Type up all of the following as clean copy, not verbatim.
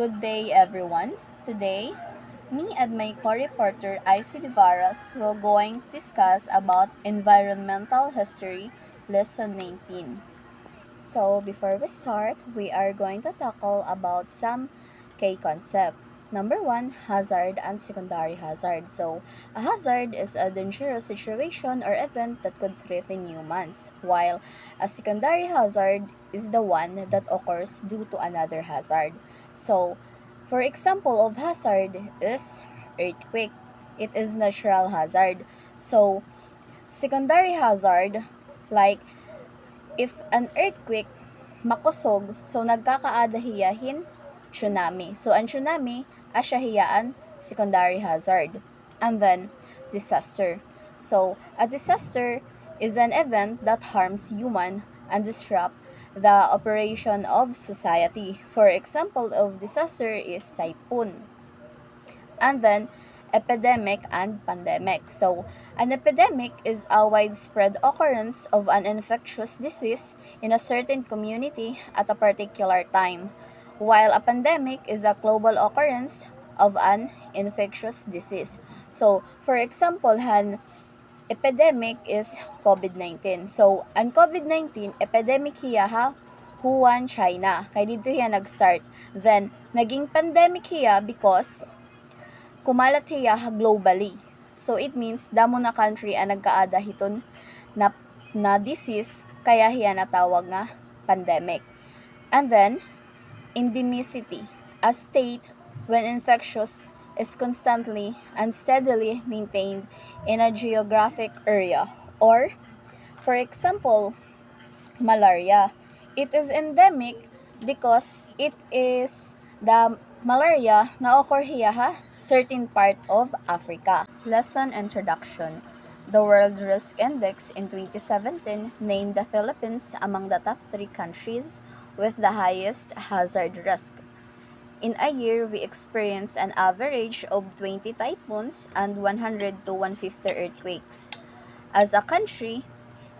Good day, everyone. Today, me and my co-reporter IC Divaras will going to discuss about environmental history, lesson 19. So, before we start, we are going to tackle about some key concept. Number one, hazard and secondary hazard. So, a hazard is a dangerous situation or event that could threaten humans, while a secondary hazard is the one that occurs due to another hazard. So, for example of hazard is earthquake. It is natural hazard. So, secondary hazard like if an earthquake makusog, so nagkakaadahiyahin tsunami. So ang tsunami, asyahiyaan secondary hazard. And then disaster. So a disaster is an event that harms human and disrupt the operation of society. For example of disaster is typhoon. And then epidemic and pandemic. So, an epidemic is a widespread occurrence of an infectious disease in a certain community at a particular time, while a pandemic is a global occurrence of an infectious disease. So, for example, an epidemic is COVID-19. So, ang COVID-19 epidemic hiya ha Wuhan, China. Kay dito hiya nag-start. Then, naging pandemic hiya because kumalat hiya globally. So it means damo na country ang nagkaada hiton na disease kaya hiya natawag nga pandemic. And then endemicity, a state when infectious is constantly and steadily maintained in a geographic area. Or for example, malaria. It is endemic because it is the malaria na occur here certain part of Africa. Lesson Introduction. The World Risk Index in 2017 named the Philippines among the top 3 countries with the highest hazard risk. In a year, we experience an average of 20 typhoons and 100 to 150 earthquakes. As a country,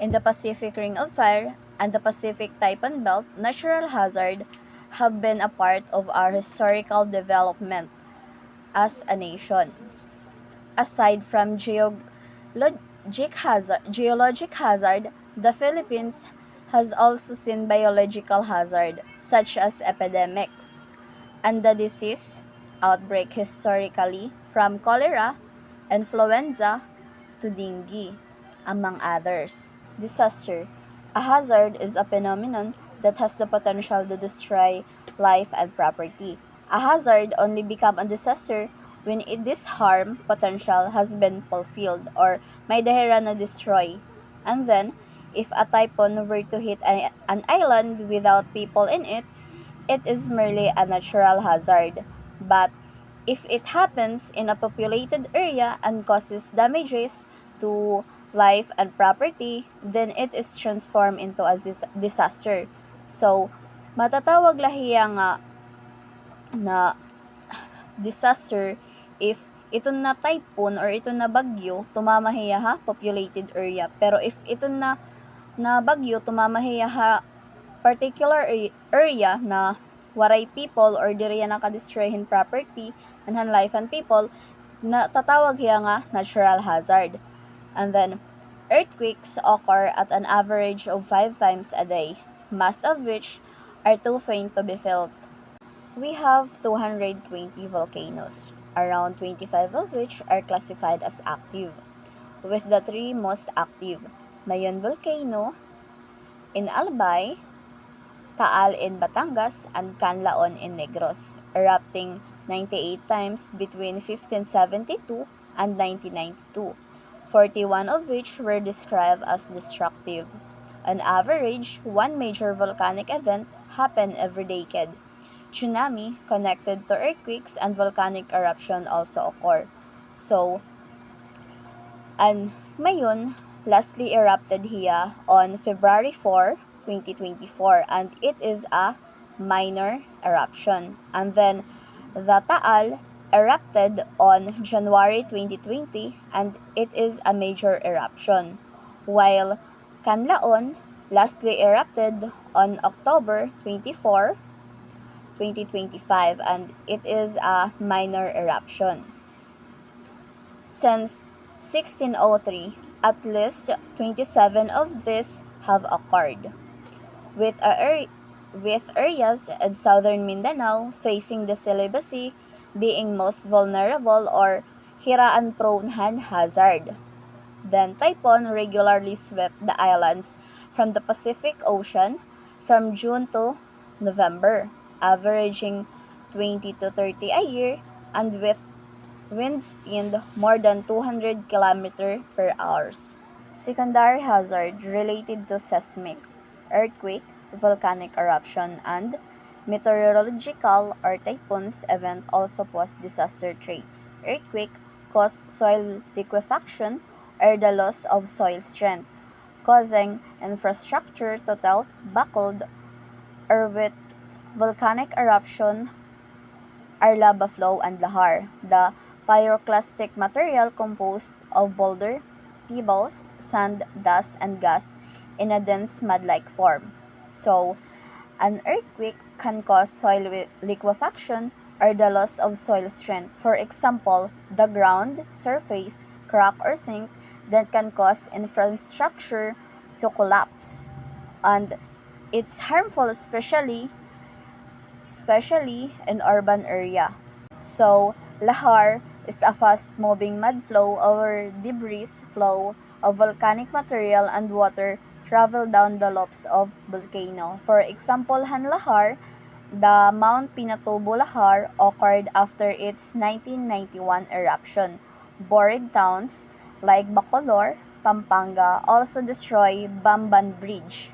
in the Pacific Ring of Fire and the Pacific Typhoon Belt, natural hazard have been a part of our historical development as a nation. Aside from geologic hazard, the Philippines has also seen biological hazard such as epidemics and the disease outbreak historically from cholera, influenza to dengue, among others. Disaster. A hazard is a phenomenon that has the potential to destroy life and property. A hazard only becomes a disaster when this harm potential has been fulfilled or may dahira na destroy. And then, if a typhoon were to hit an island without people in it, it is merely a natural hazard. But if it happens in a populated area and causes damages to life and property, then it is transformed into a disaster. So, matatawag lahiya nga na disaster if ito na typhoon or ito na bagyo tumamahiya populated area. Pero if ito na bagyo tumamahiya particular area na waray people or diri naka-destroyhin property and life and people, na tatawag hiya nga natural hazard. And then earthquakes occur at an average of 5 times a day, most of which are too faint to be felt. We have 220 volcanoes, around 25 of which are classified as active, with the 3 most active, Mayon Volcano in Albay, Taal in Batangas, and Canlaon in Negros, erupting 98 times between 1572 and 1992, 41 of which were described as destructive. On average, one major volcanic event happened every decade. Tsunami connected to earthquakes and volcanic eruption also occur. So, and Mayon lastly erupted here on February 4, 2024, and it is a minor eruption. And then the Taal erupted on January 2020 and it is a major eruption, while Canlaon lastly erupted on October 24, 2025, and it is a minor eruption. Since 1603, at least 27 of these have occurred, with, with areas in southern Mindanao facing the celibacy being most vulnerable or hiraan-prone hazard. Then typhoon regularly swept the islands from the Pacific Ocean from June to November, averaging 20 to 30 a year and with wind speed more than 200 km per hour. Secondary hazard related to seismic, earthquake, volcanic eruption, and meteorological or typhoons event also pose disaster threats. Earthquake cause soil liquefaction or the loss of soil strength, causing infrastructure to tilt backward, or with volcanic eruption are lava flow and lahar, the pyroclastic material composed of boulder, pebbles, sand, dust, and gas in a dense mud-like form. So, an earthquake can cause soil liquefaction or the loss of soil strength. For example, the ground surface crack or sink that can cause infrastructure to collapse. And it's harmful especially in urban area. So, lahar is a fast-moving mud flow or debris flow of volcanic material and water travel down the lobes of volcano. For example, Hanlahar, the Mount Pinatubo Lahar occurred after its 1991 eruption. Buried towns like Bacolor, Pampanga also destroy Bamban Bridge.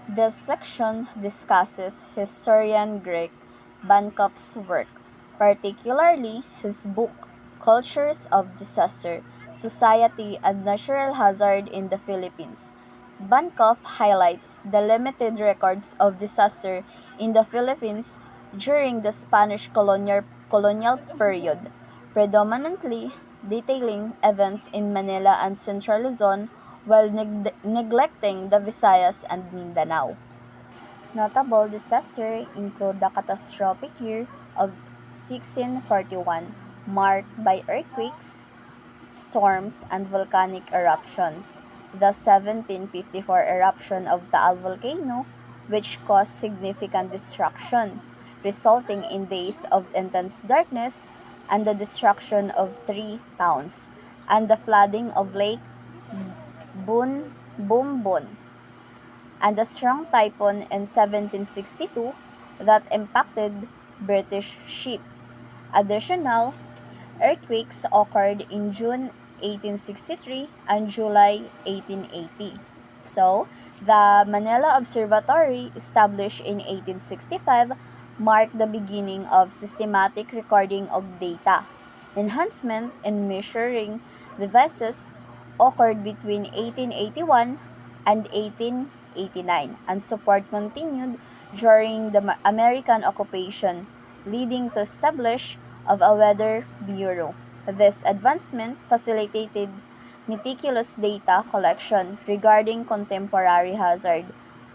This section discusses historian Greg Bankoff's work, particularly his book Cultures of Disaster, Society and Natural Hazard in the Philippines. Bankoff highlights the limited records of disaster in the Philippines during the Spanish colonial period, predominantly detailing events in Manila and Central Luzon while neglecting the Visayas and Mindanao. Notable disasters include the catastrophic year of 1641, marked by earthquakes, storms, and volcanic eruptions. The 1754 eruption of Taal volcano, which caused significant destruction, resulting in days of intense darkness and the destruction of 3 towns, and the flooding of Lake Bumbun, and a strong typhoon in 1762 that impacted British ships. Additional earthquakes occurred in June 1863 and July 1880. So, the Manila Observatory, established in 1865, marked the beginning of systematic recording of data. Enhancement in measuring devices occurred between 1881 and 1889, and support continued during the American occupation, leading to establish of a weather bureau. This advancement facilitated meticulous data collection regarding contemporary hazard.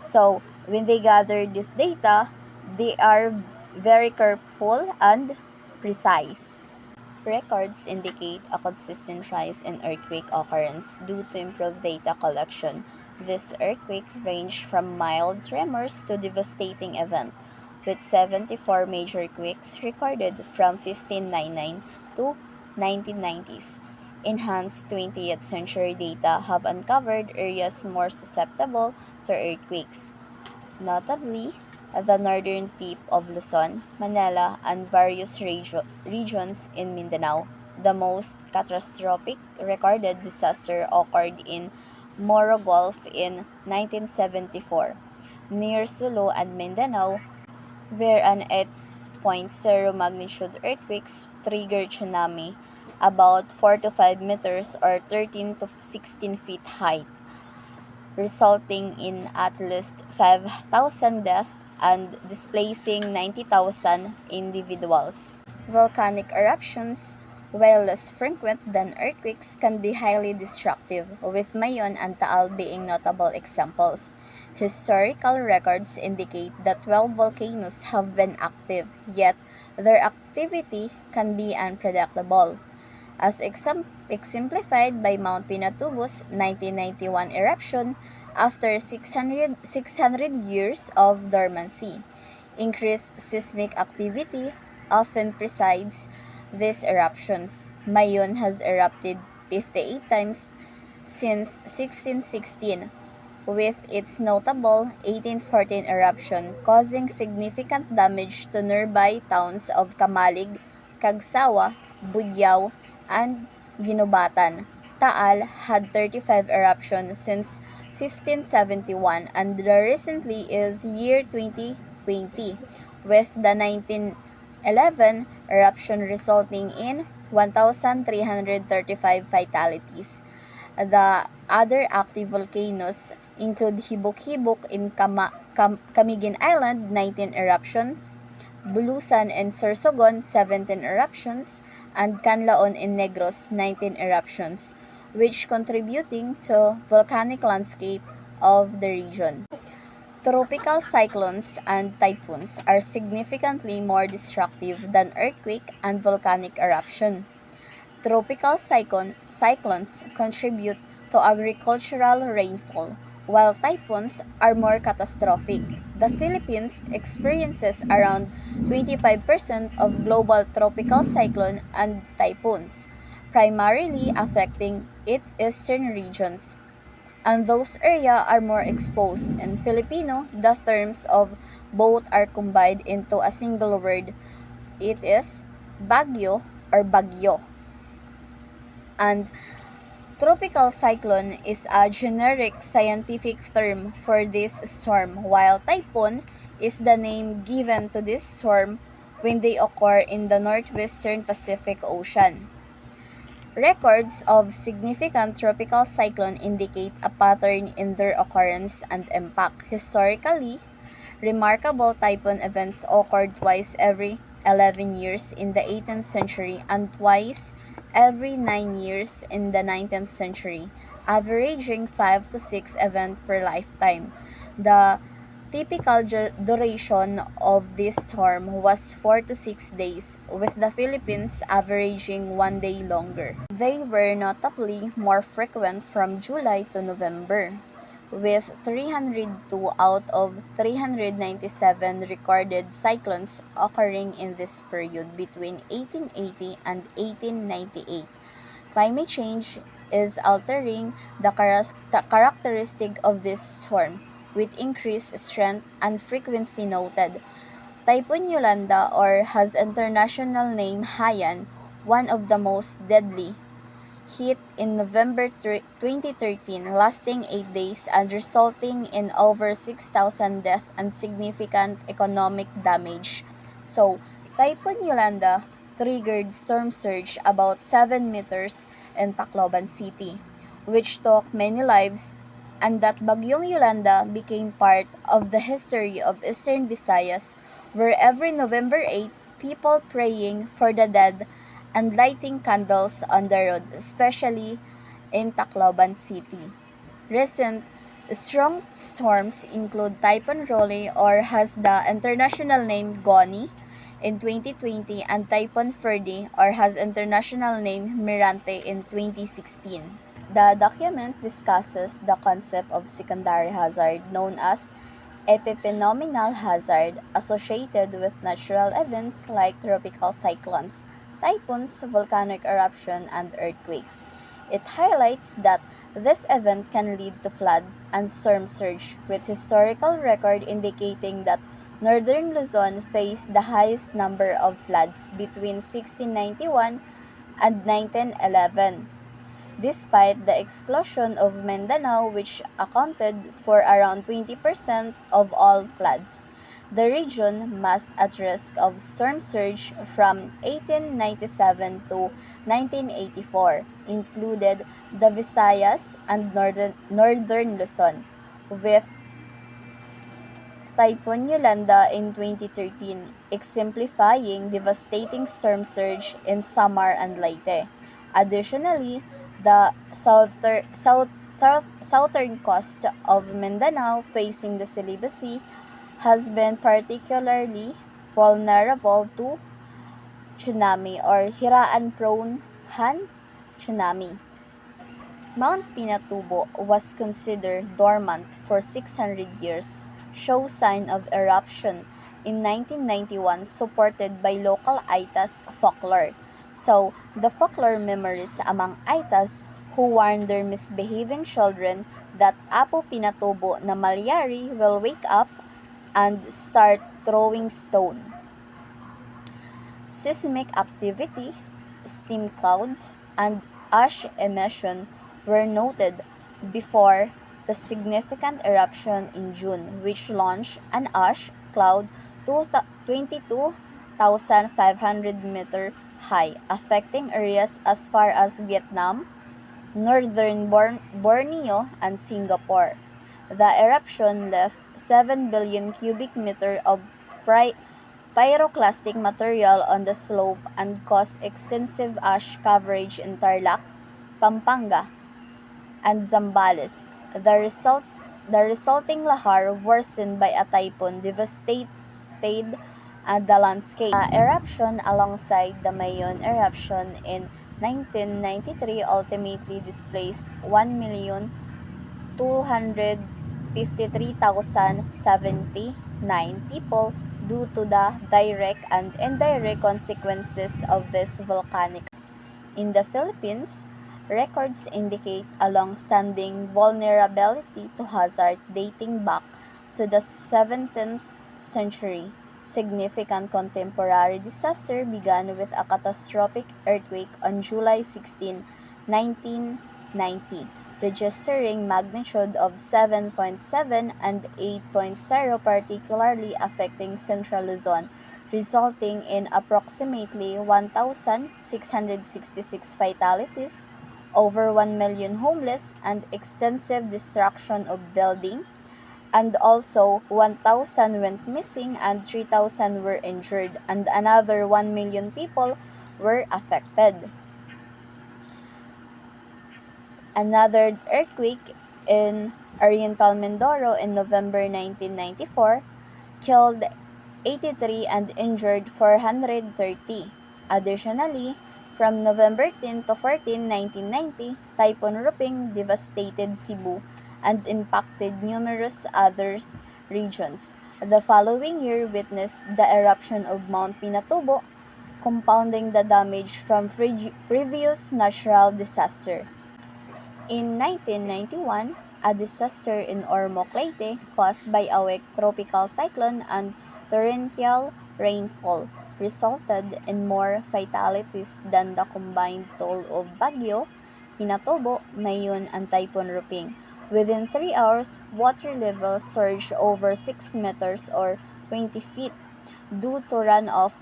So, when they gather this data, they are very careful and precise. Records indicate a consistent rise in earthquake occurrence due to improved data collection. This earthquake ranged from mild tremors to devastating events, with 74 major quakes recorded from 1599 to 1990s. Enhanced 20th century data have uncovered areas more susceptible to earthquakes, notably the northern tip of Luzon, Manila, and various regions in Mindanao. The most catastrophic recorded disaster occurred in Moro Gulf in 1974, near Sulu and Mindanao, where an 8.0 magnitude earthquake triggered tsunami about 4 to 5 meters or 13 to 16 feet high, resulting in at least 5,000 deaths and displacing 90,000 individuals. Volcanic eruptions, while less frequent than earthquakes, can be highly destructive, with Mayon and Taal being notable examples. Historical records indicate that 12 volcanoes have been active, yet their activity can be unpredictable, as exemplified by Mount Pinatubo's 1991 eruption after 600 years of dormancy. Increased seismic activity often precedes these eruptions. Mayon has erupted 58 times since 1616, with its notable 1814 eruption causing significant damage to nearby towns of Kamalig, Cagsawa, Budyao, and Ginubatan. Taal had 35 eruptions since 1571, and the recently is year 2020, with the 1911 eruption resulting in 1,335 fatalities. The other active volcanoes include Hibok-Hibok in Camiguin Island, 19 eruptions, Bulusan and Sorsogon, 17 eruptions, and Canlaon in Negros, 19 eruptions, which contributing to volcanic landscape of the region. Tropical cyclones and typhoons are significantly more destructive than earthquake and volcanic eruption. Tropical cyclones contribute to agricultural rainfall, while typhoons are more catastrophic. The Philippines experiences around 25% of global tropical cyclone and typhoons, primarily affecting its eastern regions, and those areas are more exposed. In Filipino, the terms of both are combined into a single word. It is bagyo or bagyo. And tropical cyclone is a generic scientific term for this storm, while typhoon is the name given to this storm when they occur in the northwestern Pacific Ocean. Records of significant tropical cyclone indicate a pattern in their occurrence and impact. Historically, remarkable typhoon events occurred twice every 11 years in the 18th century and twice every 9 years in the 19th century, averaging 5 to 6 events per lifetime. The typical duration of this storm was 4 to 6 days, with the Philippines averaging 1 day longer. They were notably more frequent from July to November, with 302 out of 397 recorded cyclones occurring in this period between 1880 and 1898. Climate change is altering the characteristic of this storm, with increased strength and frequency noted. Typhoon Yolanda, or has international name Haiyan, one of the most deadly, hit in November 2013, lasting 8 days and resulting in over 6,000 deaths and significant economic damage. So, Typhoon Yolanda triggered storm surge about 7 meters in Tacloban City, which took many lives, and that Bagyong Yolanda became part of the history of Eastern Visayas, where every November 8, people praying for the dead and lighting candles on the road, especially in Tacloban City. Recent strong storms include Typhoon Rolly, or has the international name Goni, in 2020, and Typhoon Ferdy, or has international name Mirante, in 2016. The document discusses the concept of secondary hazard known as epiphenomenal hazard associated with natural events like tropical cyclones, typhoons, volcanic eruption, and earthquakes. It highlights that this event can lead to flood and storm surge, with historical record indicating that northern Luzon faced the highest number of floods between 1691 and 1911, despite the exclusion of Mindanao, which accounted for around 20% of all floods. The region, most at risk of storm surge from 1897 to 1984, included the Visayas and northern Luzon, with Typhoon Yolanda in 2013, exemplifying devastating storm surge in Samar and Leyte. Additionally, the southern coast of Mindanao facing the Celebes Sea has been particularly vulnerable to tsunami or hiraan-prone Han tsunami. Mount Pinatubo was considered dormant for 600 years, show sign of eruption in 1991 supported by local Aitas folklore. So, the folklore memories among Aitas who warn their misbehaving children that Apo Pinatubo na Malyari will wake up and start throwing stone. Seismic activity, steam clouds, and ash emission were noted before the significant eruption in June, which launched an ash cloud 22,500 meter high, affecting areas as far as Vietnam, northern Borneo, and Singapore. The eruption left 7 billion cubic meter of pyroclastic material on the slope and caused extensive ash coverage in Tarlac, Pampanga, and Zambales. The resulting lahar worsened by a typhoon devastated the landscape. The eruption alongside the Mayon eruption in 1993 ultimately displaced 1,253,079 people due to the direct and indirect consequences of this volcanic. In the Philippines, records indicate a long-standing vulnerability to hazard dating back to the 17th century. Significant contemporary disaster began with a catastrophic earthquake on July 16, 1990, registering magnitude of 7.7 and 8.0, particularly affecting Central Luzon, resulting in approximately 1,666 fatalities, over 1 million homeless, and extensive destruction of buildings, and also 1,000 went missing and 3,000 were injured, and another 1 million people were affected. Another earthquake in Oriental Mindoro in November 1994 killed 83 and injured 430. Additionally, from November 10 to 14, 1990, Typhoon Ruping devastated Cebu and impacted numerous other regions. The following year witnessed the eruption of Mount Pinatubo, compounding the damage from previous natural disaster. In 1991, a disaster in Ormoc Leyte caused by a weak tropical cyclone and torrential rainfall resulted in more fatalities than the combined toll of Baguio, Pinatubo, Mayon, and Typhoon Ruping. Within 3 hours, water levels surged over 6 meters or 20 feet due to runoff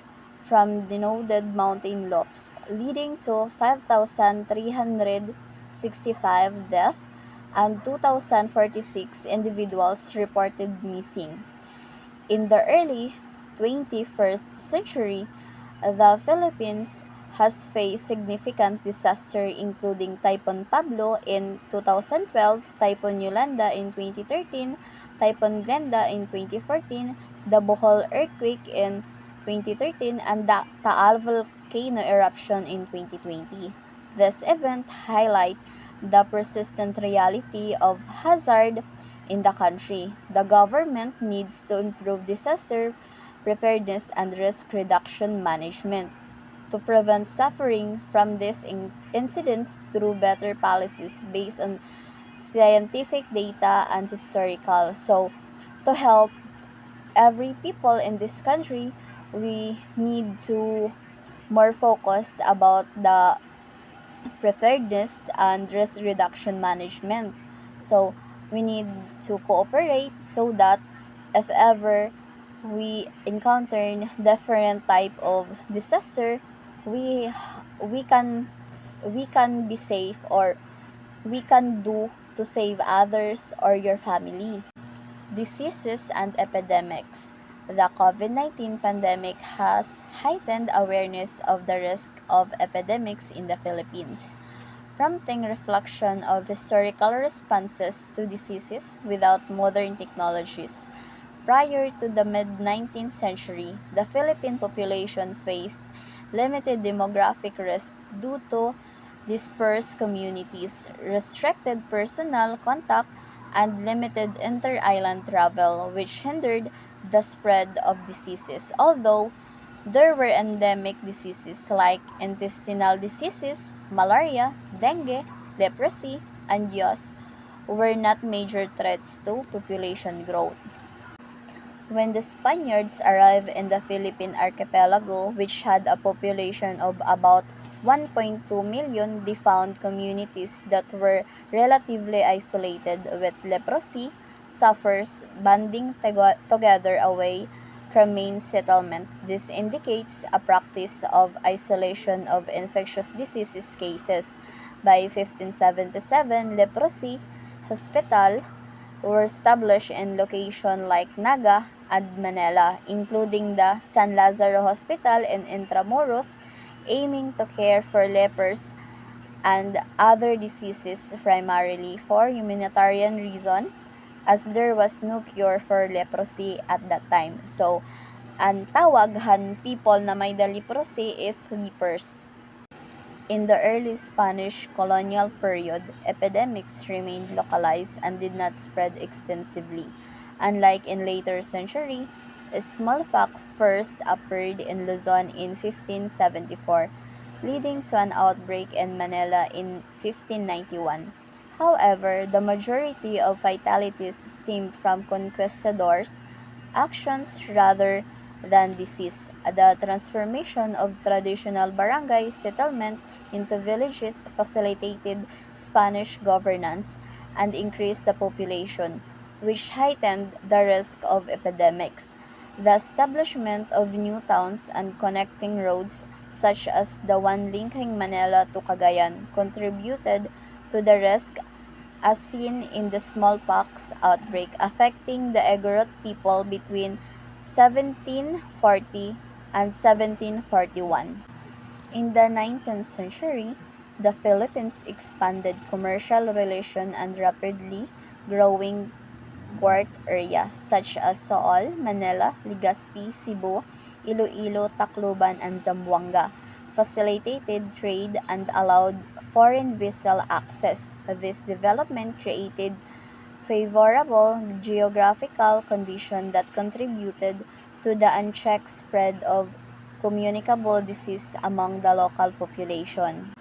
from denuded mountain slopes, leading to 5,365 deaths and 2,046 individuals reported missing. In the early 21st century, the Philippines has faced significant disaster including Typhoon Pablo in 2012, Typhoon Yolanda in 2013, Typhoon Glenda in 2014, the Bohol earthquake in 2013, and the Taal volcano eruption in 2020. This event highlight the persistent reality of hazard in the country. The government needs to improve disaster preparedness and risk reduction management to prevent suffering from these incidents through better policies based on scientific data and historical. So, to help every people in this country, we need to more focused about the preparedness and risk reduction management. So, we need to cooperate so that if ever we encounter different type of disaster, we we can be safe or we can do to save others or your family. Diseases and epidemics. The COVID-19 pandemic has heightened awareness of the risk of epidemics in the Philippines. prompting reflection of historical responses to diseases without modern technologies. Prior to the mid-19th century, the Philippine population faced limited demographic risk due to dispersed communities, restricted personal contact, and limited inter-island travel, which hindered the spread of diseases. Although there were endemic diseases like intestinal diseases, malaria, dengue, leprosy, and yaws were not major threats to population growth. When the Spaniards arrived in the Philippine archipelago, which had a population of about 1.2 million, they found communities that were relatively isolated, with leprosy sufferers banding together away from main settlement. This indicates a practice of isolation of infectious diseases cases. By 1577, leprosy hospital were established in locations like Naga and Manila, including the San Lazaro Hospital in Intramuros, aiming to care for lepers and other diseases primarily for humanitarian reason, as there was no cure for leprosy at that time. So, ang tawag people na may the leprosy is lepers. In the early Spanish colonial period, epidemics remained localized and did not spread extensively. Unlike in later century, smallpox first appeared in Luzon in 1574, leading to an outbreak in Manila in 1591. However, the majority of fatalities stemmed from conquistadors' actions rather than disease. The transformation of traditional barangay settlement into villages facilitated Spanish governance and increased the population, which heightened the risk of epidemics. The establishment of new towns and connecting roads, such as the one linking Manila to Cagayan, contributed to the risk as seen in the smallpox outbreak affecting the Igorot people between 1740 and 1741. In the 19th century, the Philippines expanded commercial relations and rapidly growing port areas such as Sool, Manila, Legazpi, Cebu, Iloilo, Tacloban, and Zamboanga facilitated trade and allowed foreign vessel access. This development created favorable geographical conditions that contributed to the unchecked spread of communicable disease among the local population.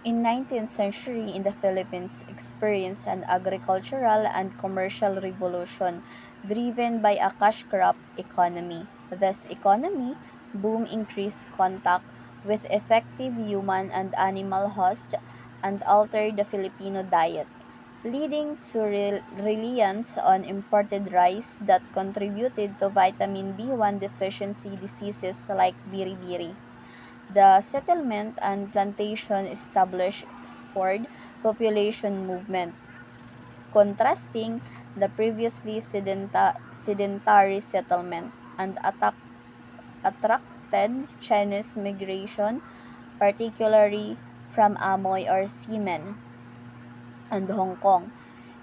In 19th century in the Philippines experienced an agricultural and commercial revolution driven by a cash crop economy. This economy boom increased contact with effective human and animal hosts and altered the Filipino diet, leading to reliance on imported rice that contributed to vitamin B1 deficiency diseases like biri-biri. The settlement and plantation established spurred population movement, contrasting the previously sedentary settlement, and attracted Chinese migration, particularly from Amoy or Seamen and Hong Kong.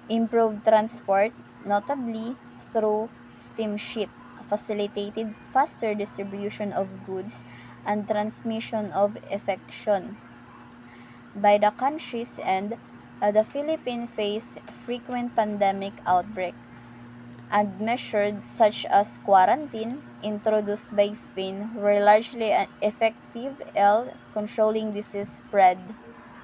Improved transport, notably through steamship, facilitated faster distribution of goods and transmission of infection. By the country's end, the Philippines faced frequent pandemic outbreaks, and measures such as quarantine, introduced by Spain, were largely effective in controlling disease spread.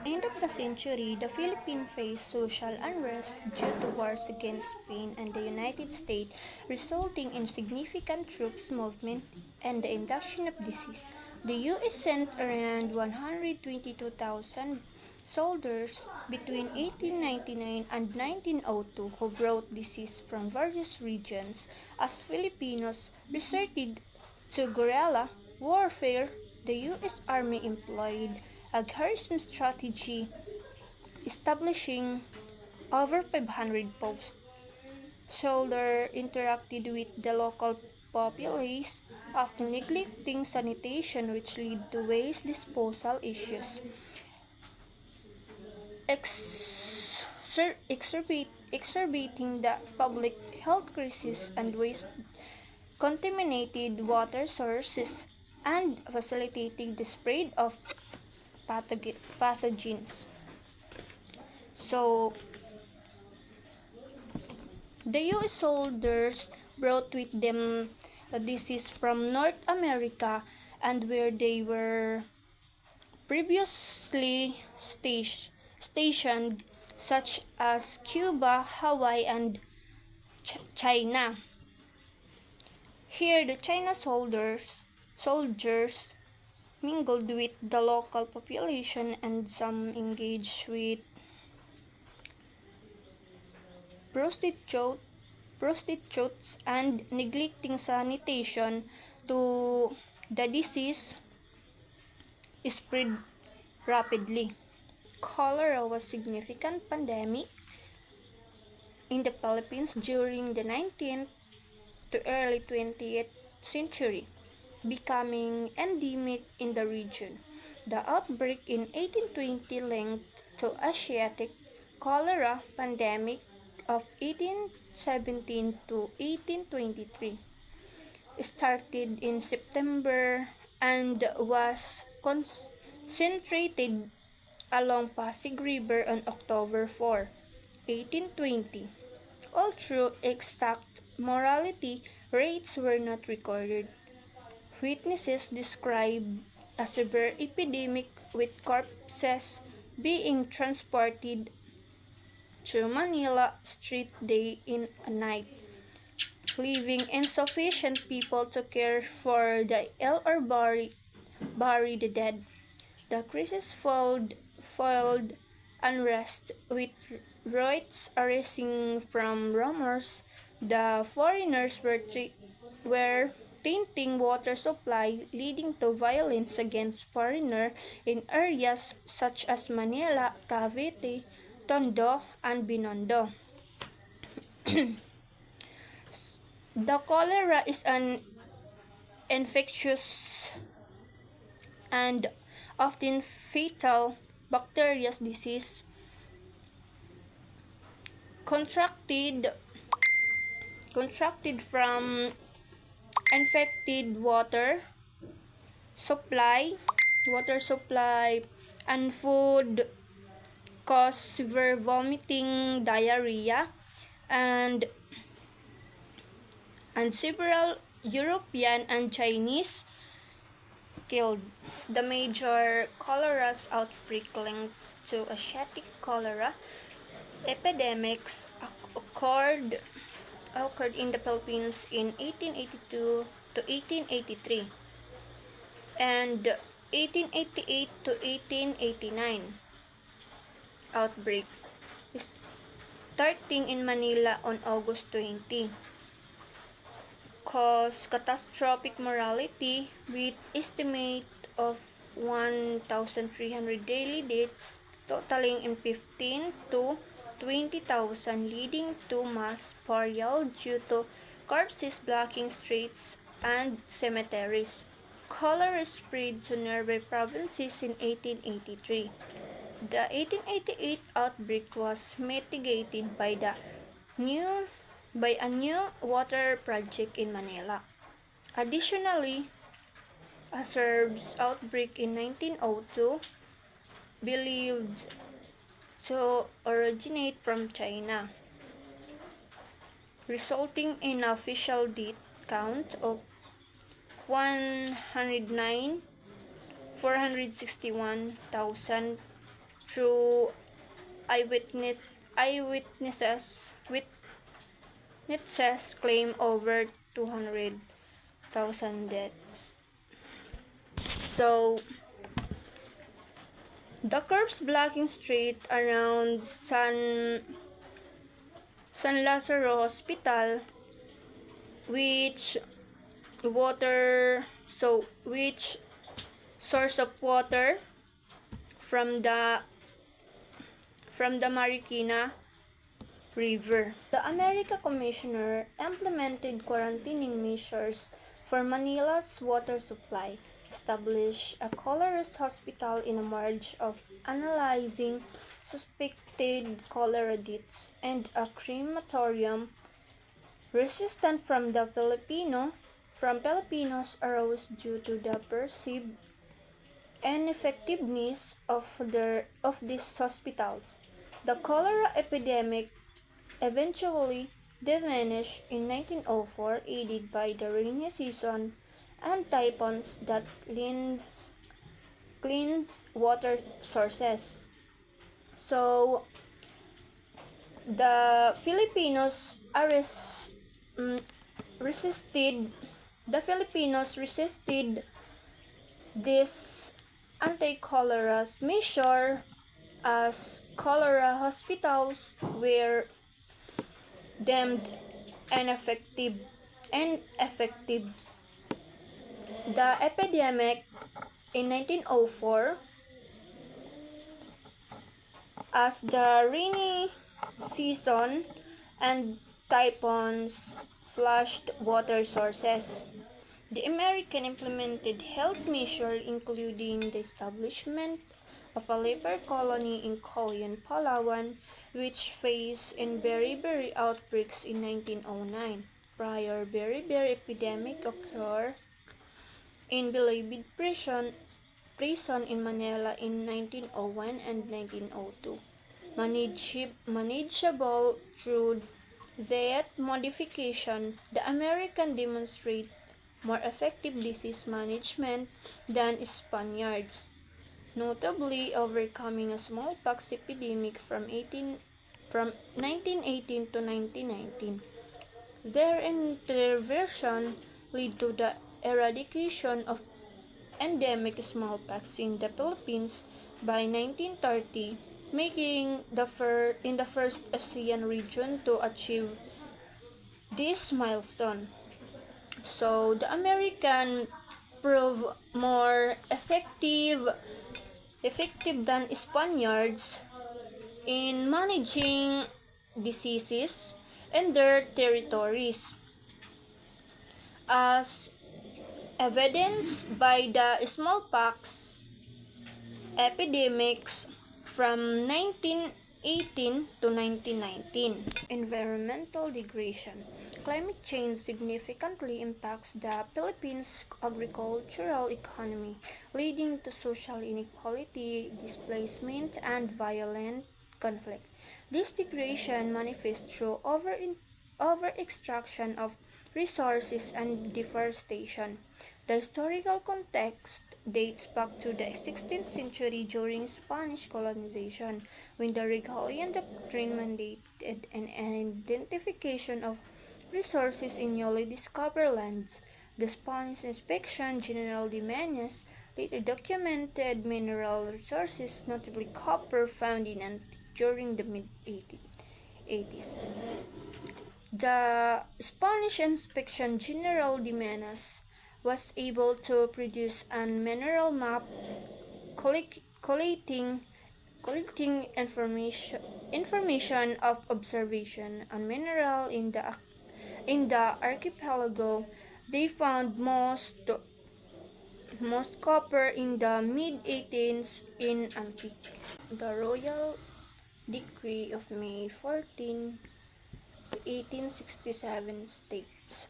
End of the century, the Philippines faced social unrest due to wars against Spain and the United States, resulting in significant troops movement and the induction of disease. The U.S. sent around 122,000 soldiers between 1899 and 1902 who brought disease from various regions. As Filipinos resorted to guerrilla warfare, the U.S. Army employed a garrison strategy, establishing over 500 posts. Soldiers interacted with the local populace, often neglecting sanitation, which led to waste disposal issues. exacerbating the public health crisis and waste contaminated water sources and facilitating the spread of pathogens. So, the US soldiers brought with them a disease from North America and where they were previously stationed, such as Cuba, Hawaii, and China. Here, the China soldiers mingled with the local population and some engaged with prostitutes and neglecting sanitation to the disease spread rapidly. Cholera was a significant pandemic in the Philippines during the 19th to early 20th century, becoming endemic in the region. The outbreak in 1820 linked to Asiatic cholera pandemic of 1817 to 1823 started in September and was concentrated along Pasig River on October 4, 1820. Although exact mortality rates were not recorded, witnesses described a severe epidemic with corpses being transported to Manila street day and night, leaving insufficient people to care for the ill or bury the dead. The crisis followed unrest with riots arising from rumors the foreigners were tainting water supply, leading to violence against foreigners in areas such as Manila, Cavite, Tondo, and Binondo. The cholera is an infectious and often fatal bacterial disease contracted from infected supply water supply and food, cause severe vomiting, diarrhea, and several European and Chinese killed. The major cholera outbreak linked to Asiatic cholera epidemics occurred in the Philippines in 1882 to 1883 and 1888 to 1889 outbreaks, starting in Manila on August 20, caused catastrophic mortality with estimate of 1,300 daily deaths, totaling in 15 to 20,000, leading to mass burial due to corpses blocking streets and cemeteries. Cholera spread to nearby provinces in 1883. The 1888 outbreak was mitigated by a new water project in Manila. Additionally, a SARS outbreak in 1902, believed to originate from China, resulting in an official death count of 109,461,000 through eyewitnesses claim over 200,000 deaths. So, the corpse blocking street around San Lazaro Hospital, which source of water from the Marikina River. The America Commissioner implemented quarantining measures for Manila's water supply, established a Colares hospital in a marge of analyzing suspected cholera deaths, and a crematorium resistant from Filipinos arose due to the perceived ineffectiveness of these hospitals. The cholera epidemic eventually diminished in 1904, aided by the rainy season and typhoons that cleansed water sources. So the mm, resisted resisted this anti-cholera measure as cholera hospitals were deemed ineffective. The epidemic in 1904, as the rainy season and typhoons flushed water sources. The American implemented health measures including the establishment of a leper colony in Cauayan, Palawan, which faced in beriberi outbreaks in 1909. Prior beriberi epidemic occurred in Bilibid prison in Manila in 1901 and 1902. Manageable through diet modification, the American demonstrate more effective disease management than Spaniards, notably overcoming a smallpox epidemic from 1918 to 1919. Their intervention led to the eradication of endemic smallpox in the Philippines by 1930, making the first ASEAN region to achieve this milestone. So the American proved more effective than Spaniards in managing diseases in their territories, as evidenced by the smallpox epidemics from 1918 to 1919. Environmental degradation. Climate change significantly impacts the Philippines' agricultural economy, leading to social inequality, displacement, and violent conflict. This degradation manifests through over-extraction of resources and deforestation. The historical context dates back to the 16th century during Spanish colonization, when the Regalian Doctrine mandated an identification of resources in newly discovered lands. The Spanish Inspection General de Minas later documented mineral resources, notably copper, found in Antique during the mid-80s. The Spanish Inspection General de Minas was able to produce a mineral map collating information of observation on mineral in the archipelago. They found most copper in the mid-18s in Antique. The Royal Decree of May 14, 1867 states,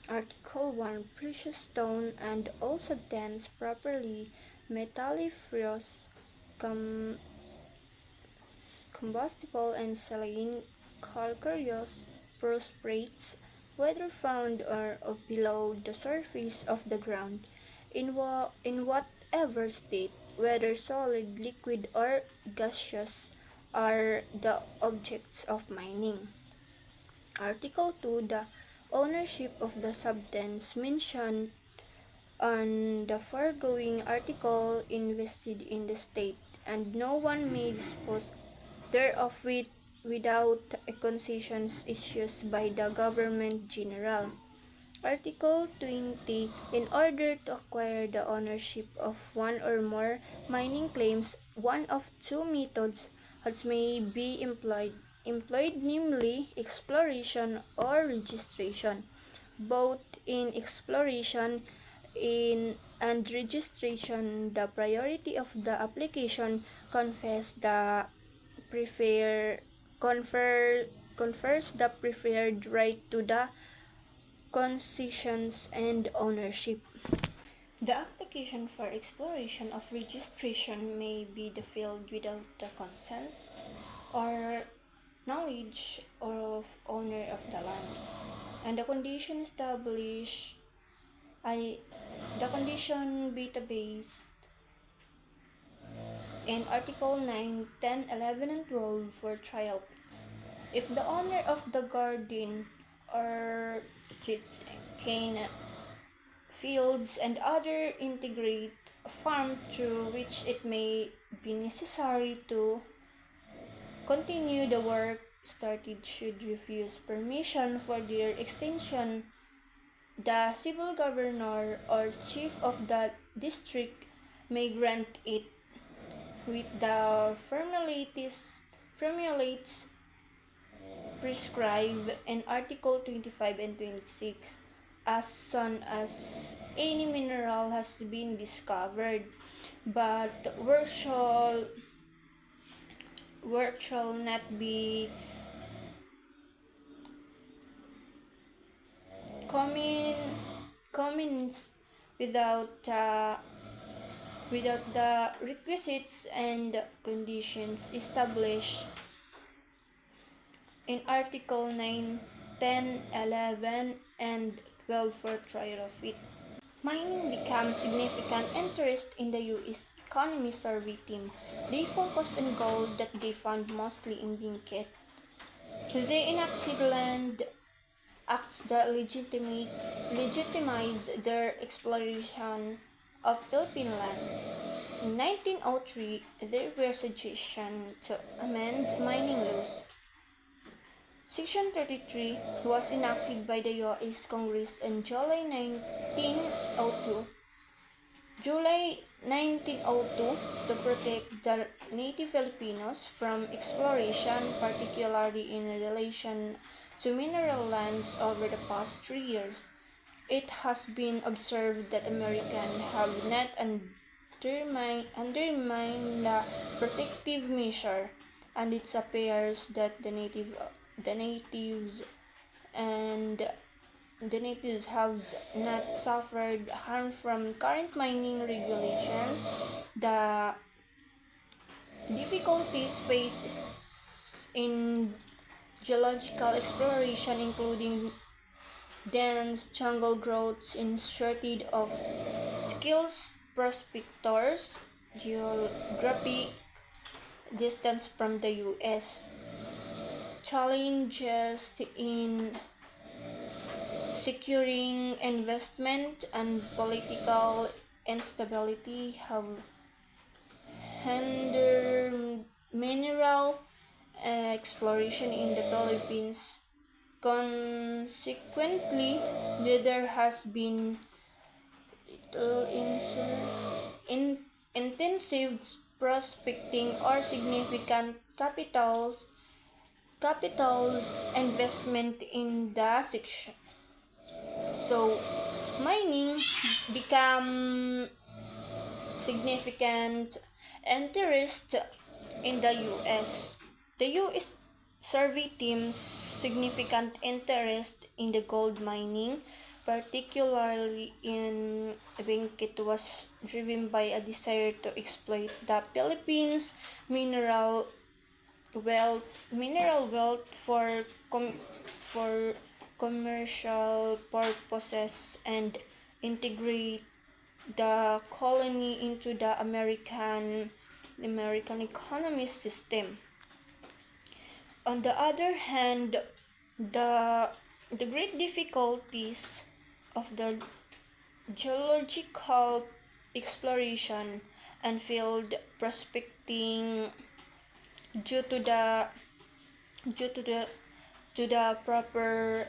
Article 1. Precious stone and also dense, properly metalliferous, combustible and saline calcareous prosperates, whether found or below the surface of the ground, in whatever state, whether solid, liquid, or gaseous, are the objects of mining. Article 2. The ownership of the substance mentioned on the foregoing article invested in the state, and no one may dispose thereof without a concession issued by the Government General. Article 20. In order to acquire the ownership of one or more mining claims, one of two methods may be employed, namely exploration or registration. Both in exploration, in and registration, the priority of the application prefer, confer, confers the preferred right to the concessions and ownership. The application for exploration of registration may be filled without the consent or knowledge of owner of the land, and the condition established I the condition database in Article 9, 10, 11, and 12 for trial pits. If the owner of the garden or cane fields and other integrate farm through which it may be necessary to continue the work started should refuse permission for their extension, the civil governor or chief of the district may grant it with the formulates prescribed in Article 25 and 26 as soon as any mineral has been discovered, but work shall not be commin, commenced without the requisites and conditions established in Article 9, 10, 11, and 12 for trial of it. Mining becomes significant interest in the U.S. Economy Survey team. They focus on gold that they found mostly in Benguet. They enacted land acts that legitimize their exploration of Philippine lands. In 1903, there were suggestions to amend mining laws. Section 33 was enacted by the U.S. Congress on July 1902. July 1902 to protect the native Filipinos from exploration, particularly in relation to mineral lands over the past 3 years. It has been observed that Americans have not undermined the protective measure, and it appears that and the natives have not suffered harm from current mining regulations. The difficulties faced in geological exploration, including dense jungle growths in shortage of skills prospectors, geographic distance from the U.S., challenges in securing investment and political instability have hindered mineral exploration in the Philippines. Consequently, there has been little intensive prospecting or significant capitals investment in the section. So, mining become significant interest in the U.S. The U.S. survey team's significant interest in the gold mining, particularly in Benguet, was driven by a desire to exploit the Philippines' mineral wealth for commercial purposes and integrate the colony into the American economic system. On the other hand, the great difficulties of the geological exploration and field prospecting due to the due to the proper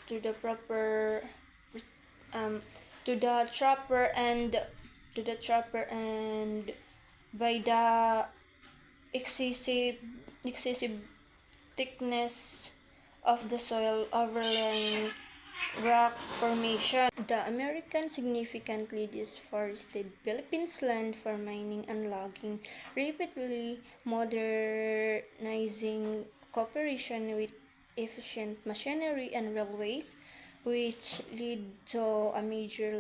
to the proper um to the trapper and by the excessive excessive thickness of the soil overlaying rock formation. The Americans significantly deforested Philippines land for mining and logging, repeatedly modernizing cooperation with efficient machinery and railways, which led to a major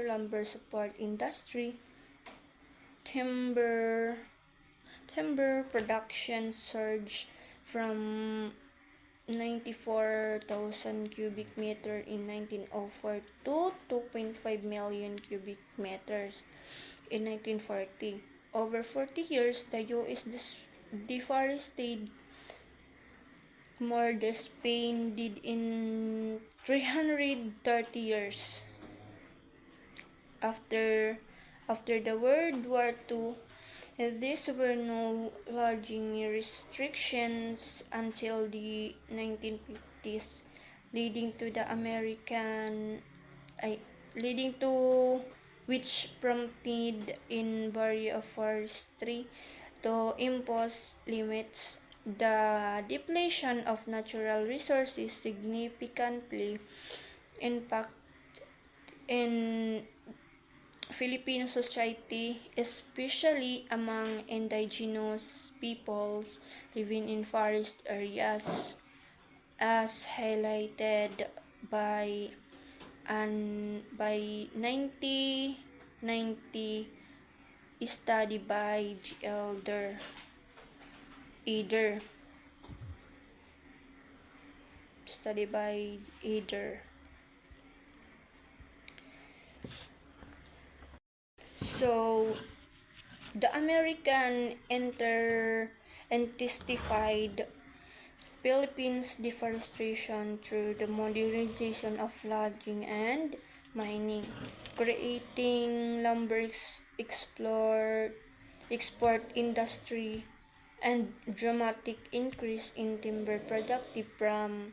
lumber support industry. Timber timber production surged from 94,000 cubic meter in 1904 to 2.5 million cubic meters in 1940. Over 40 years, the U.S. deforested more than Spain did in 330 years. After after the World War II, these were no logging restrictions until the 1950s, leading to the American, ay, leading to which prompted in Bureau of Forestry to impose limits. The depletion of natural resources significantly impact in Filipino society, especially among indigenous peoples living in forest areas, as highlighted by 1990 study by G. Eder. Study by Eder. So, the American intensified Philippines deforestation through the modernization of logging and mining, creating lumber export industry and dramatic increase in timber productive from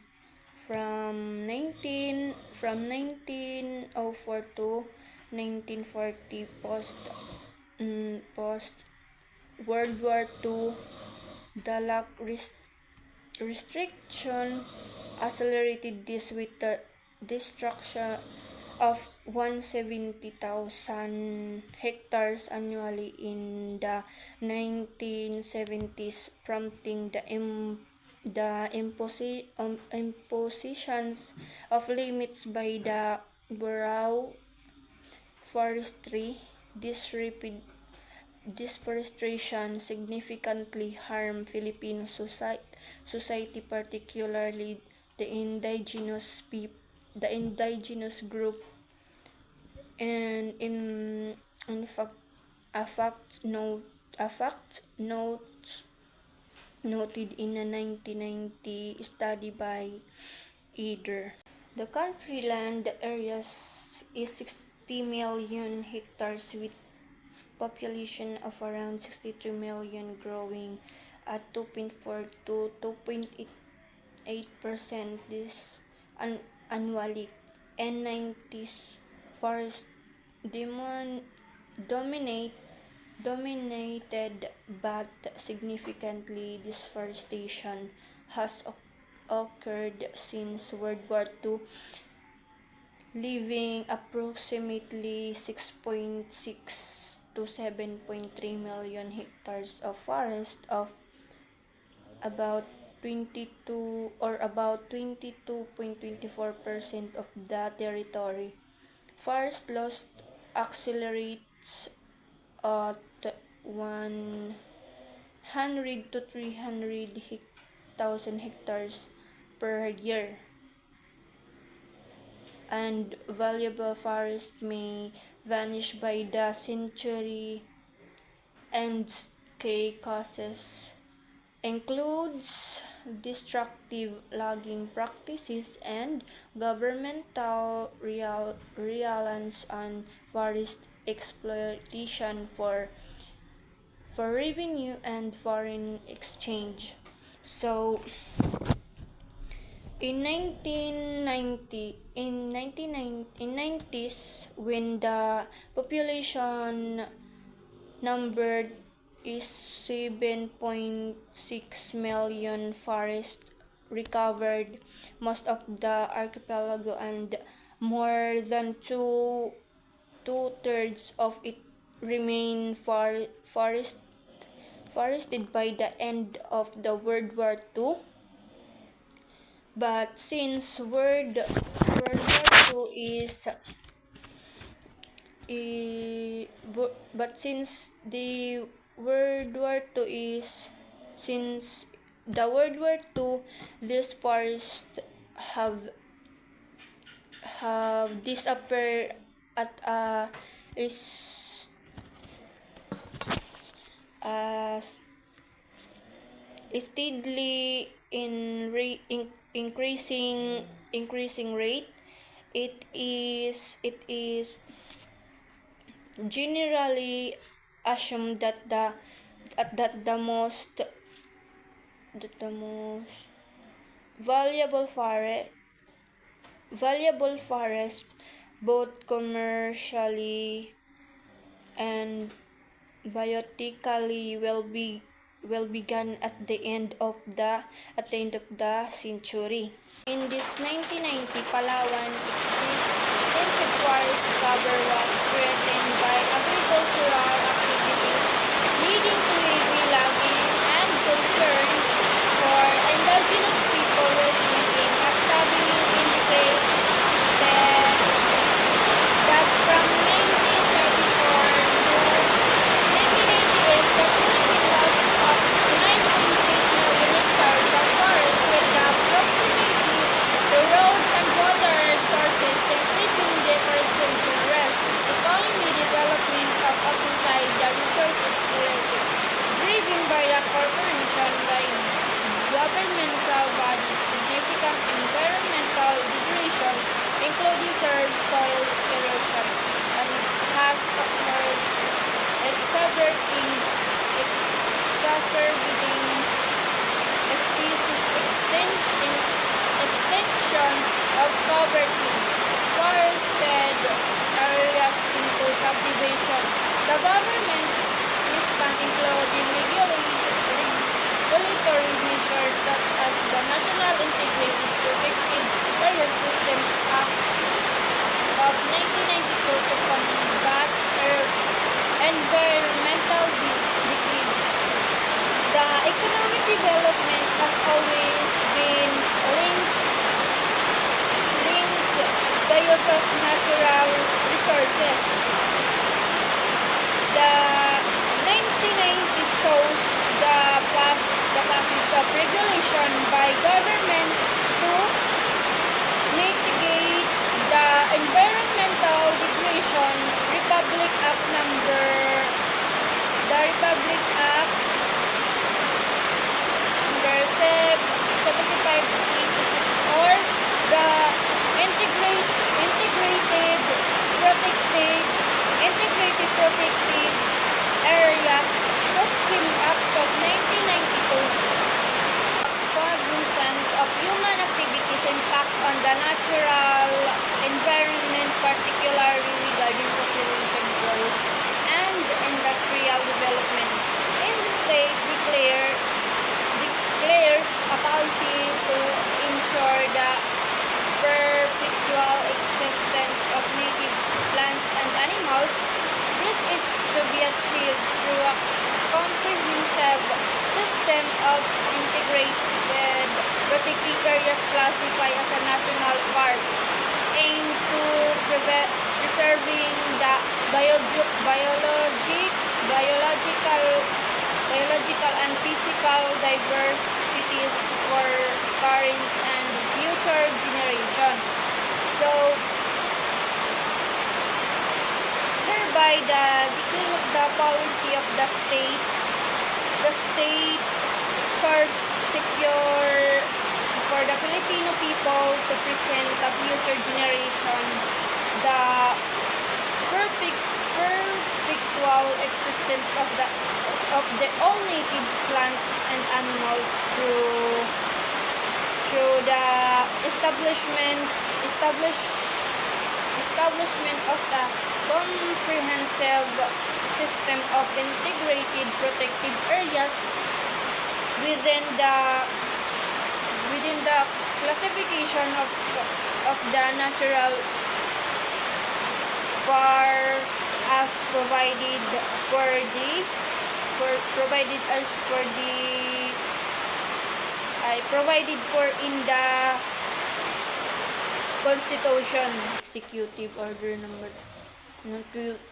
1904 to 1940 post World War II. The lack restriction accelerated this with the destruction of 170,000 hectares annually in the 1970s, prompting the impositions of limits by the Bureau Forestry. Deforestation significantly harmed Filipino society, particularly the indigenous group, and in fact, a fact note noted in a 1990 study by Eder. The country land area is 60 million hectares with population of around 63 million, growing at 2.4 to 2.8% this annually. And 90s forest dominate dominated, but significantly deforestation has occurred since World War II, leaving approximately 6.6 to 7.3 million hectares of forest of about 22.24% of the territory. Forest loss accelerates at 100 to 300,000 hectares per year, and valuable forest may vanish by the century. And key causes includes destructive logging practices and governmental reliance on forest exploitation for revenue and foreign exchange. So, in 90s, when the population numbered is 7.6 million, forest recovered most of the archipelago, and more than two-thirds of it remained forested by the end of the World War II. But since World War II is but since the World War II is since the World War II, these forests have disappeared at is a steadily increasing rate. It is generally assumed that the most valuable forest, both commercially and biotically, will begin at the end of the century. In this 1990 Palawan, extensive forest cover was threatened by agricultural activities, leading to heavy logging and concern for indigenous people residing. A study indicates that from 1934 to 1998, the Philippines lost of 9.8 million hectares of forest, with approximately the roads and water sources increasing deforestation risk. Economic development of occupy the resource exploited, driven by the corporation by governmental bodies, significant environmental degradation, including soil erosion, and has occurred, exacerbating species extinction of covered forested areas into subdivision. The government response including regulatory measures such as the National Integrated Protected Areas System Act of 1992 to combat environmental decline. The economic development has always been linked the use of natural resources. The 1990 shows the passage of regulation by government to mitigate the environmental degradation. Republic Act the Republic Act number 7586, or the Integrated Protected Areas System Act of 1992, cognizant of human activities' impact on the natural environment, particularly regarding population growth and industrial development. In the state declares a policy to ensure the perpetual existence of native plants and animals. This is to be achieved through a comprehensive system of integrated protected areas classified as a national parks, aimed to preserving the biological and physical diversities for current and future generation. So, hereby the policy of the state serves secure for the Filipino people to present the future generation the perpetual existence of the all natives, plants and animals through the establishment of the comprehensive system of integrated protective areas within within the classification of the natural parks as provided for the provided as for the provided for in the Constitution, Executive Order number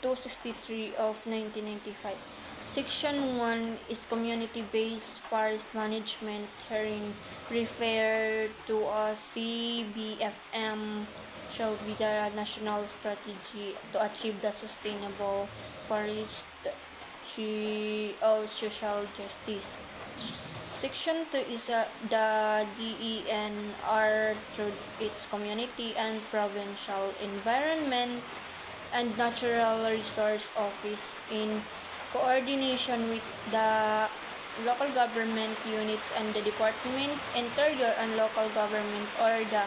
263 of 1995. Section 1 is community-based forest management, herein referred to as CBFM, shall be the national strategy to achieve the sustainable forestry of social justice. Section 2 is the DENR through its community and provincial environment and natural resource office in coordination with the local government units and the Department Interior and Local Government or the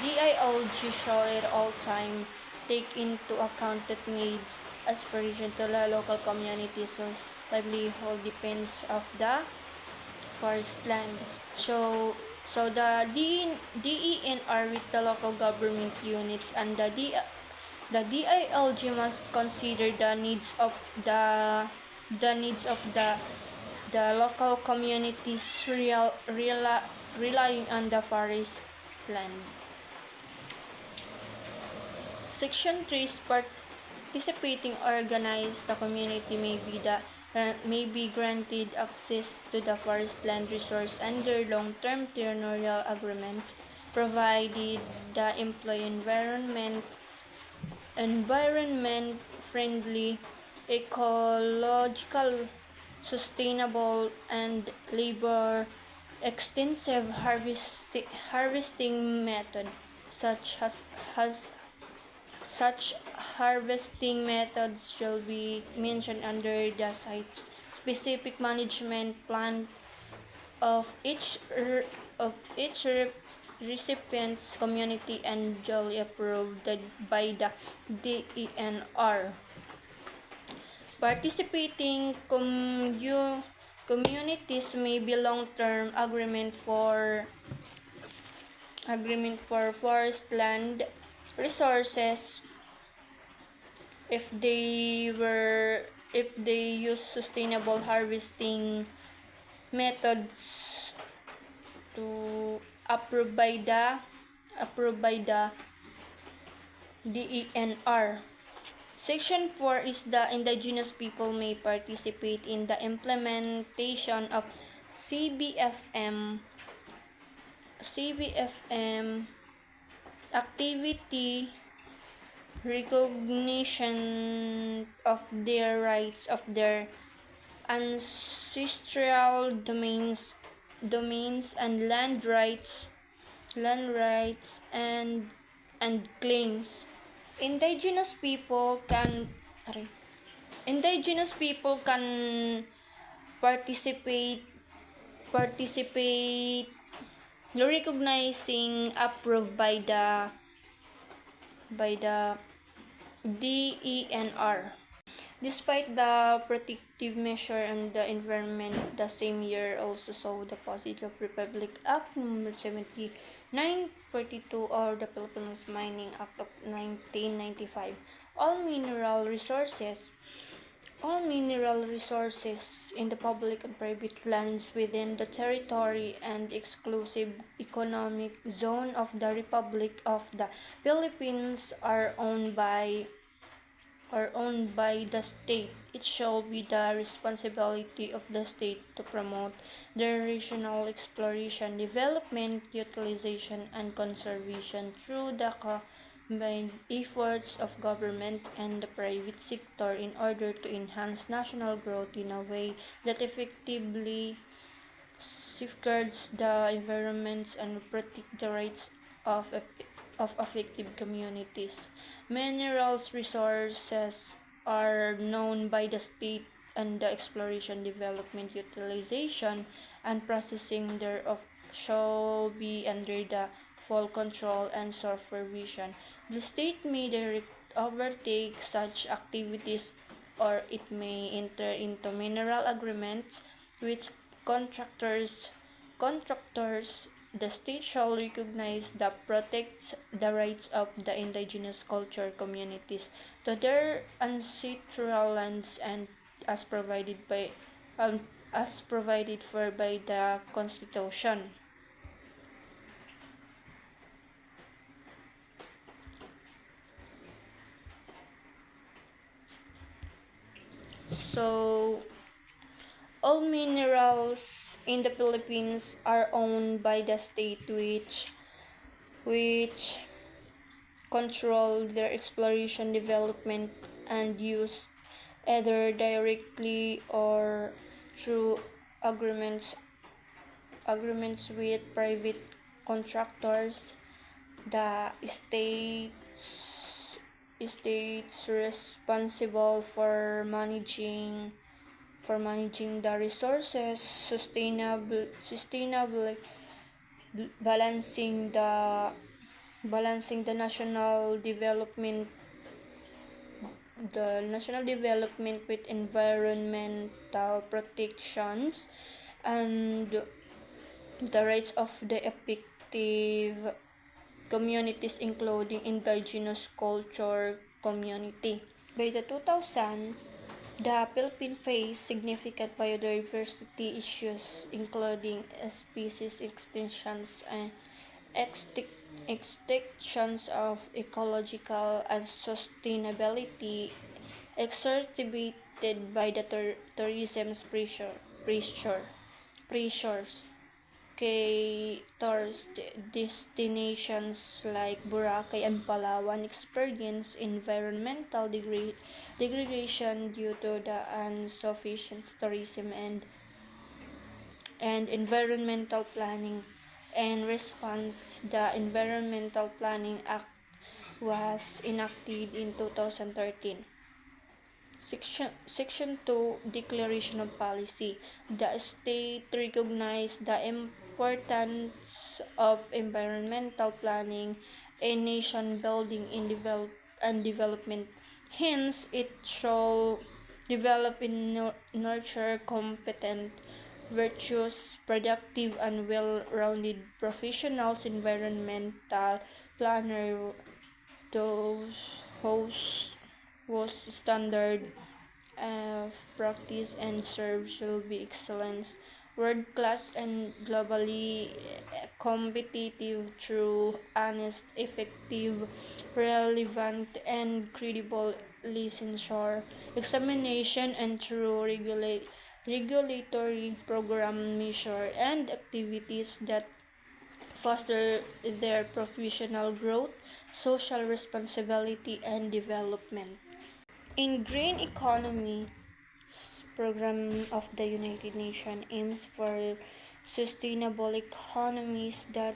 DILG shall at all time take into account that needs aspiration to the local communities whose livelihood depends of the forest land. So the DENR with the local government units and the DILG must consider the needs of the local communities relying on the forest land. Section 3 is participating organized the community may be granted access to the forest land resource under long-term tenure agreements, provided the employ environment-friendly, ecological, sustainable, and labor-extensive harvesting method, such harvesting methods shall be mentioned under the site-specific management plan of each recipient's community and duly approved by the DENR. Participating communities may be long-term agreement for forest land resources if they use sustainable harvesting methods to approved by the DENR. Section 4 is the indigenous people may participate in the implementation of CBFM activity, recognition of their rights of their ancestral domains and land rights and claims. Indigenous people can participate recognizing approved by the DENR. Despite the protective measure on the environment, the same year also saw the passage of Republic Act No. 7942 or the Philippines Mining Act of 1995. All mineral resources in the public and private lands within the territory and exclusive economic zone of the Republic of the Philippines are owned by the state. It shall be the responsibility of the state to promote their regional exploration, development, utilization, and conservation through the combined efforts of government and the private sector in order to enhance national growth in a way that effectively safeguards the environments and protect the rights of affected communities. Minerals resources are known by the state and the exploration, development, utilization, and processing thereof shall be under the full control and supervision. The state may overtake such activities or it may enter into mineral agreements with contractors the state shall recognize the protect the rights of the indigenous culture communities to their ancestral lands and as provided by um, as provided for by the Constitution. So all minerals in the Philippines are owned by the state which control their exploration, development, and use either directly or through agreements agreements with private contractors. The states responsible for managing the resources sustainably balancing the national development with environmental protections and the rights of the effective communities including indigenous culture community. By the 2000s, the Philippines faced significant biodiversity issues including species extinctions and extinctions of ecological unsustainability exacerbated by the tourism's pressures. Tourist destinations like Boracay and Palawan experience environmental degradation due to the insufficient tourism and environmental planning. In response, the Environmental Planning Act was enacted in 2013. Section 2 Declaration of Policy. The state recognized the importance of environmental planning in nation building and development. Hence, it shall develop and nurture competent, virtuous, productive, and well-rounded professionals, environmental planner, those whose standard of practice and serve shall be excellence, world-class and globally competitive through honest, effective, relevant, and credible licensure examination and through regulatory program measure and activities that foster their professional growth, social responsibility, and development. In Green Economy Program of the United Nations aims for sustainable economies that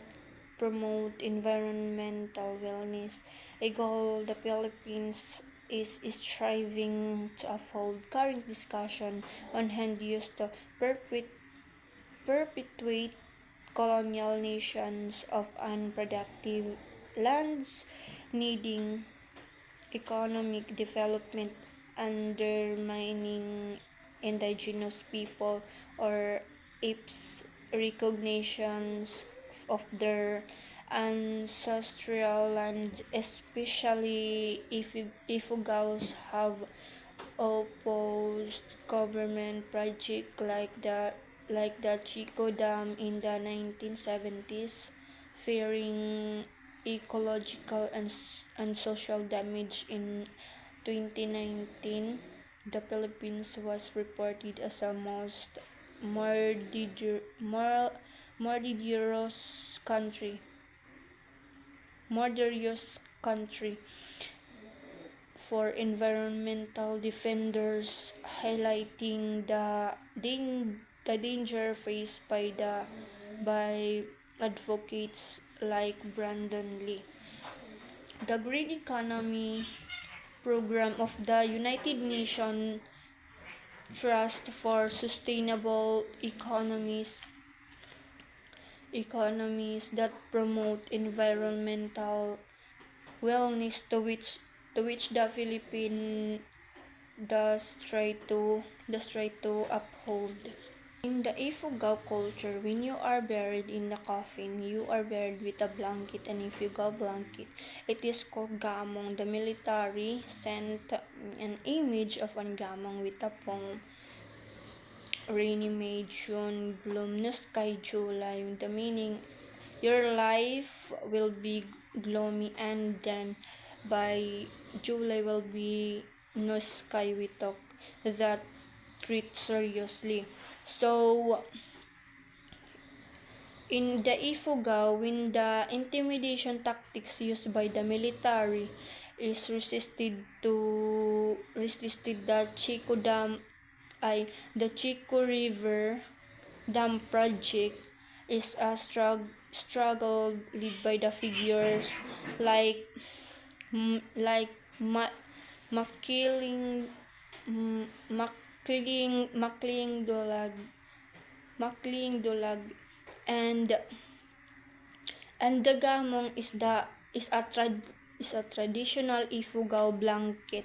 promote environmental wellness, a goal the Philippines is striving to uphold. Current discussion on hand use to perpetuate colonial nations of unproductive lands needing economic development, undermining indigenous people or apes recognitions of their ancestral land, especially if Ifugaos have opposed government projects like the Chico Dam in the 1970s, fearing ecological and social damage. In 2019, the Philippines was reported as the most murderous country for environmental defenders, highlighting the danger faced by advocates like Brandon Lee. The Green Economy Program of the United Nations Trust for Sustainable economies that promote environmental wellness, to which the Philippines does try to uphold. In the Ifugao culture, when you are buried in the coffin, you are buried with a blanket, and Ifugao blanket. It is called gamong. The military sent an image of an gamong with a palm. Rainy May, June, bloom no sky, July. The meaning, your life will be gloomy, and then by July will be no sky. We talk that treat seriously. So in the Ifugao, when the intimidation tactics used by the military is resisted the Chico Dam ay the Chico River Dam project is a struggle led by the figures like like Makiling Makling Dulag and the gamong is a traditional Ifugao blanket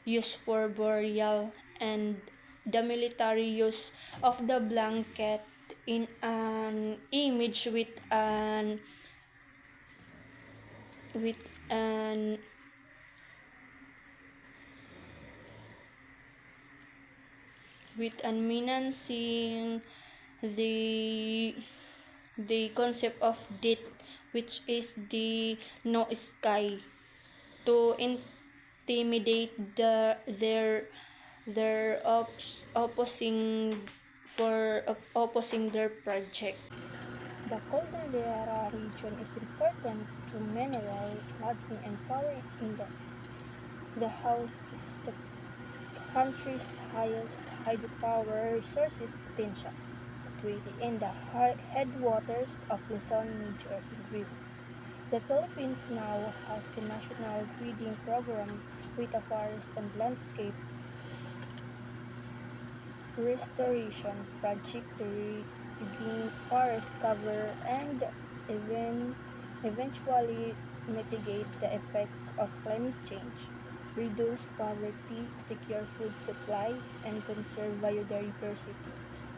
used for burial, and the military use of the blanket in an image with an menacing the concept of death, which is the no sky, to intimidate their opposing their project. The Cordillera region is important to mineral, logging, and power industry. The hosts the country's highest hydropower resources potential, situated in the headwaters of Luzon Major River. The Philippines now has a national breeding program with a forest and landscape restoration project to regain forest cover and eventually mitigate the effects of climate change, reduce poverty, secure food supply, and conserve biodiversity.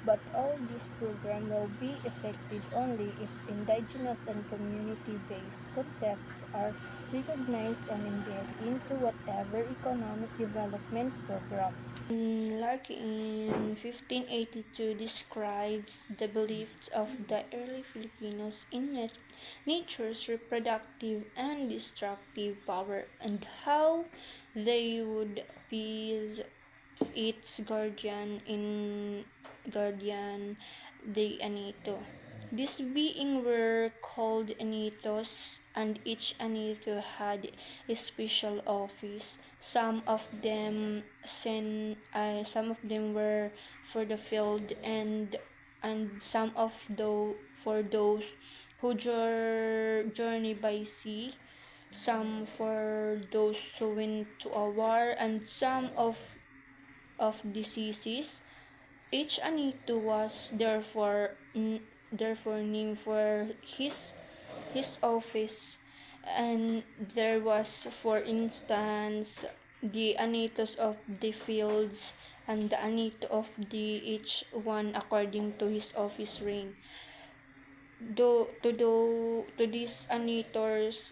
But all these programs will be effective only if indigenous and community-based concepts are recognized and embedded into whatever economic development program. Larky in 1582 describes the beliefs of the early Filipinos in nature's reproductive and destructive power, and how they would be its guardian de Anito. These beings were called Anitos, and each Anito had a special office. Some of them were for the field, and some of those for those who journey by sea, some for those who went to a war, and some of diseases. Each Anito was therefore named for his office, and there was, for instance, the Anitos of the fields and the Anito of the each one according to his office rank. To these Anitors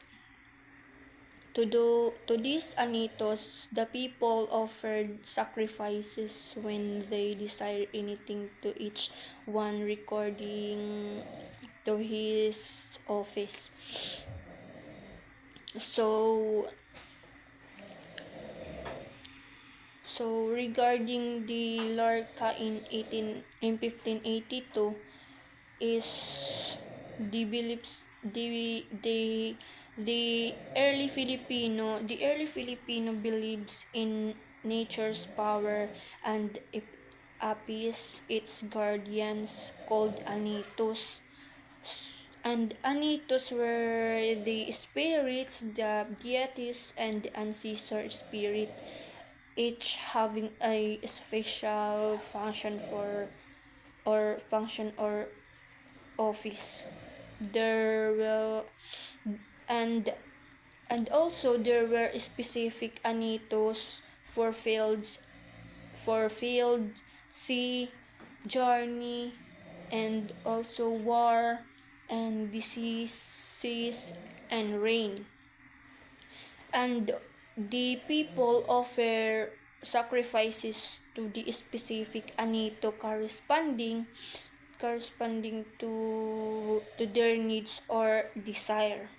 to these Anitos, the people offered sacrifices when they desired anything to each one recording to his office. So regarding the Lorca in 1582 is the beliefs the early Filipino believes in nature's power and appease its guardians called Anitos. And Anitos were the spirits, the deities, and the ancestor spirit, each having a special function or office. There will and also there were specific Anitos for field, sea, journey, and also war and diseases and rain. And the people offer sacrifices to the specific anito corresponding to their needs or desire.